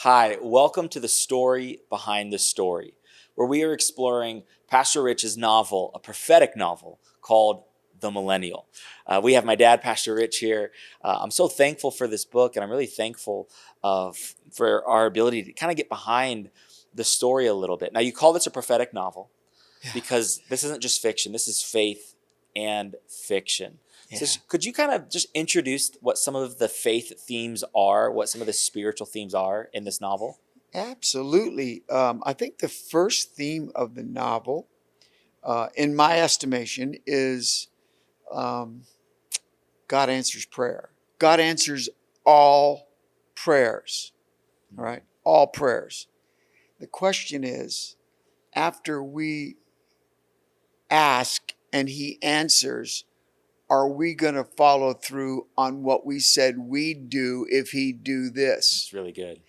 Hi, welcome to the story behind the story, where we are exploring Pastor Rich's novel, a prophetic novel called The Millennial. We have my dad, Pastor Rich, here. I'm so thankful for this book, and I'm really thankful for our ability to kind of get behind the story a little bit. Now, you call this a prophetic novel because this isn't just fiction, this is faith and fiction. So could you kind of just introduce what some of the faith themes are, what some of the spiritual themes are in this novel? Absolutely. I think the first theme of the novel, in my estimation, is um, God answers prayer. God answers all prayers, all right? All prayers. The question is, after we ask and He answers, are we going to follow through on what we said we'd do if He'd do this? It's really good.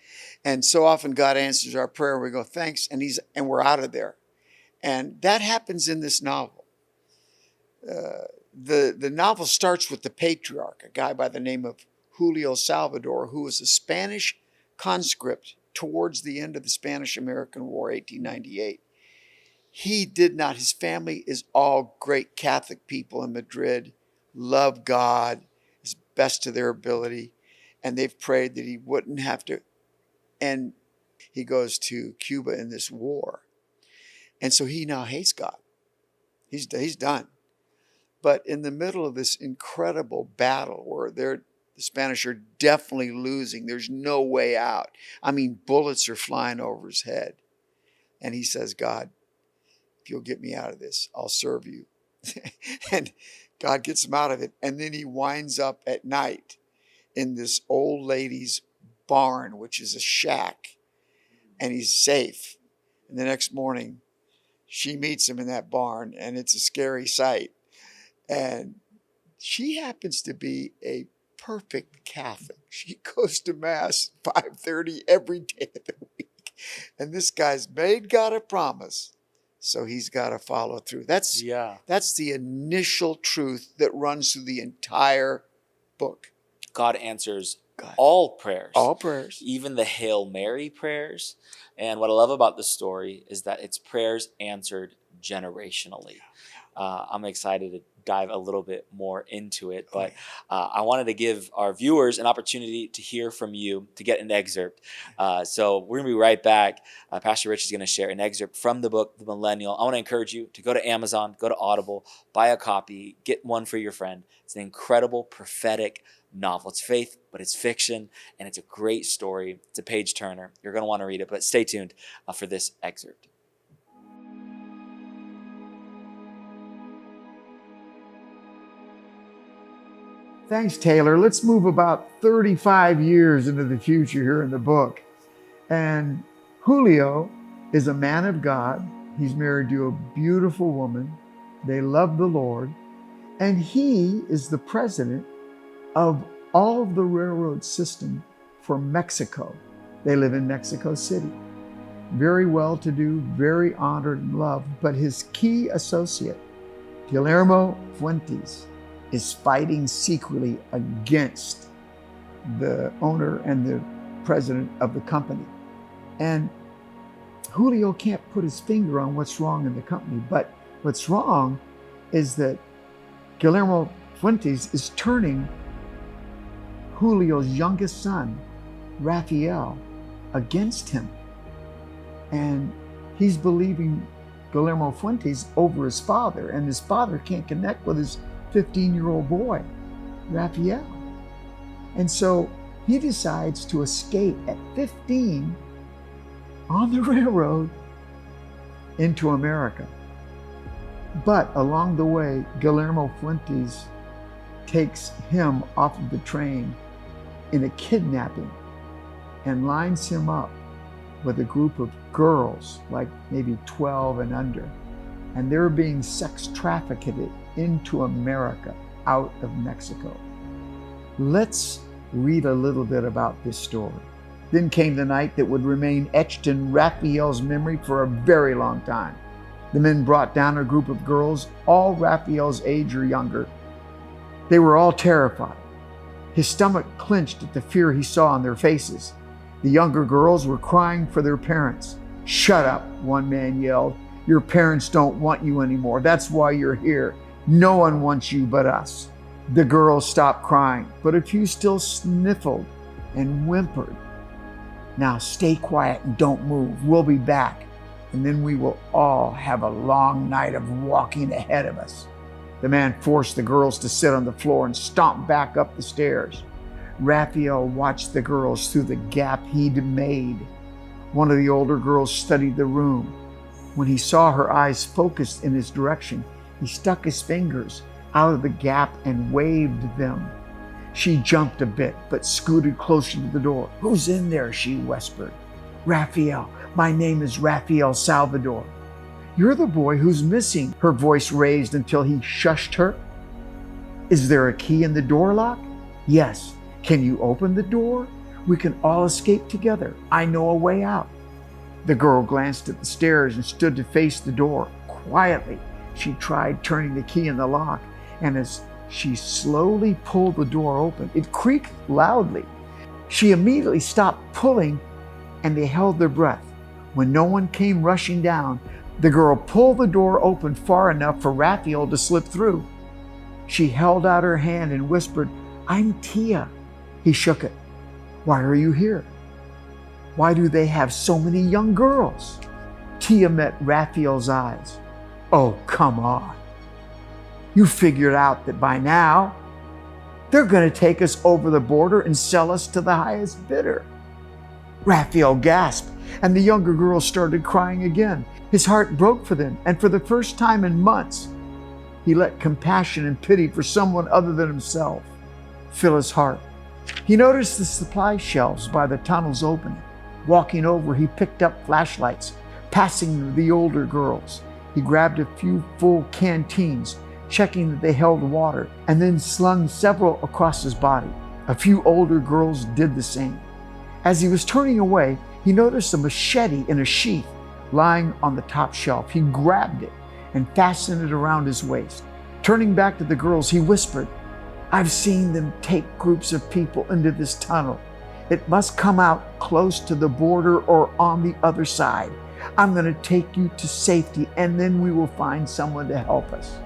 And so often God answers our prayer. We go, thanks, and we're out of there. And that happens in this novel. The novel starts with the patriarch, a guy by the name of Julio Salvador, who was a Spanish conscript towards the end of the Spanish-American War, 1898. He did not. His family is all great Catholic people in Madrid, love God as best to their ability, and they've prayed that he wouldn't have to. And he goes to Cuba in this war. And so he now hates God. He's done. But in the middle of this incredible battle where the Spanish are definitely losing, there's no way out. I mean, bullets are flying over his head. And he says, God, if you'll get me out of this, I'll serve you. And God gets him out of it. And then he winds up at night in this old lady's barn, which is a shack. And he's safe. And the next morning, she meets him in that barn, and it's a scary sight. And she happens to be a perfect Catholic. She goes to Mass 5:30 every day of the week. And this guy's made God a promise, so he's got to follow through. That's the initial truth that runs through the entire book. God answers all prayers. All prayers. Even the Hail Mary prayers. And what I love about the story is that it's prayers answered generationally. I'm excited to dive a little bit more into it, but I wanted to give our viewers an opportunity to hear from you, to get an excerpt. So we're going to be right back. Pastor Rich is going to share an excerpt from the book, The Millennial. I want to encourage you to go to Amazon, go to Audible, buy a copy, get one for your friend. It's an incredible prophetic novel. It's faith, but it's fiction, and it's a great story. It's a page turner. You're going to want to read it, but stay tuned for this excerpt. Thanks, Taylor. Let's move about 35 years into the future here in the book. And Julio is a man of God. He's married to a beautiful woman. They love the Lord. And he is the president of all of the railroad system for Mexico. They live in Mexico City. Very well-to-do, very honored and loved. But his key associate, Guillermo Fuentes, is fighting secretly against the owner and the president of the company. And Julio can't put his finger on what's wrong in the company, but what's wrong is that Guillermo Fuentes is turning Julio's youngest son, Rafael, against him. And he's believing Guillermo Fuentes over his father, and his father can't connect with his 15-year-old boy, Rafael. And so he decides to escape at 15 on the railroad into America. But along the way, Guillermo Fuentes takes him off of the train in a kidnapping and lines him up with a group of girls, like maybe 12 and under. And they're being sex trafficked into America out of Mexico. Let's read a little bit about this story. Then came the night that would remain etched in Raphael's memory for a very long time. The men brought down a group of girls, all Raphael's age or younger. They were all terrified. His stomach clenched at the fear he saw on their faces. The younger girls were crying for their parents. "Shut up," one man yelled. "Your parents don't want you anymore. That's why you're here. No one wants you but us." The girls stopped crying, but a few still sniffled and whimpered. "Now stay quiet and don't move. We'll be back, and then we will all have a long night of walking ahead of us." The man forced the girls to sit on the floor and stomped back up the stairs. Raphael watched the girls through the gap he'd made. One of the older girls studied the room. When he saw her eyes focused in his direction, he stuck his fingers out of the gap and waved them. She jumped a bit, but scooted closer to the door. "Who's in there?" she whispered. "Raphael. My name is Raphael Salvador." "You're the boy who's missing," her voice raised until he shushed her. "Is there a key in the door lock?" "Yes." "Can you open the door? We can all escape together. I know a way out." The girl glanced at the stairs and stood to face the door. Quietly, she tried turning the key in the lock, and as she slowly pulled the door open, it creaked loudly. She immediately stopped pulling, and they held their breath. When no one came rushing down, the girl pulled the door open far enough for Raphael to slip through. She held out her hand and whispered, "I'm Tia." He shook it. "Why are you here? Why do they have so many young girls?" Tia met Raphael's eyes. "Oh, come on. You figured out that by now they're going to take us over the border and sell us to the highest bidder." Raphael gasped, and the younger girls started crying again. His heart broke for them, and for the first time in months, he let compassion and pity for someone other than himself fill his heart. He noticed the supply shelves by the tunnels opening. Walking over, he picked up flashlights, passing the older girls. He grabbed a few full canteens, checking that they held water, and then slung several across his body. A few older girls did the same. As he was turning away, he noticed a machete in a sheath lying on the top shelf. He grabbed it and fastened it around his waist. Turning back to the girls, he whispered, "I've seen them take groups of people into this tunnel. It must come out close to the border or on the other side. I'm going to take you to safety, and then we will find someone to help us."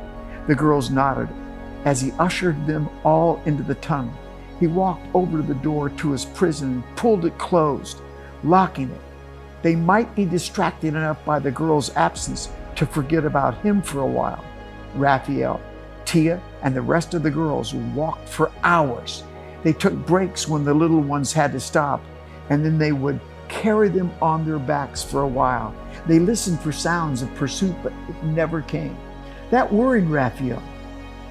The girls nodded. As he ushered them all into the tunnel, he walked over to the door to his prison and pulled it closed, locking it. They might be distracted enough by the girl's absence to forget about him for a while. Raphael, Tia, and the rest of the girls walked for hours. They took breaks when the little ones had to stop, and then they would carry them on their backs for a while. They listened for sounds of pursuit, but it never came. That worried Raphael.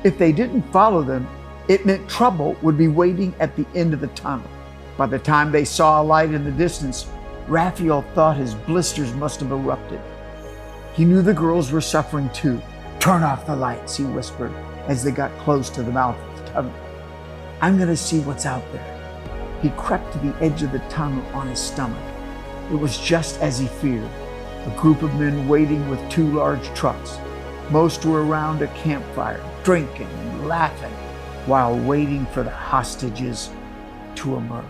If they didn't follow them, it meant trouble would be waiting at the end of the tunnel. By the time they saw a light in the distance, Raphael thought his blisters must have erupted. He knew the girls were suffering too. "Turn off the lights," he whispered as they got close to the mouth of the tunnel. "I'm going to see what's out there." He crept to the edge of the tunnel on his stomach. It was just as he feared. A group of men waiting with two large trucks. Most were around a campfire, drinking and laughing while waiting for the hostages to emerge.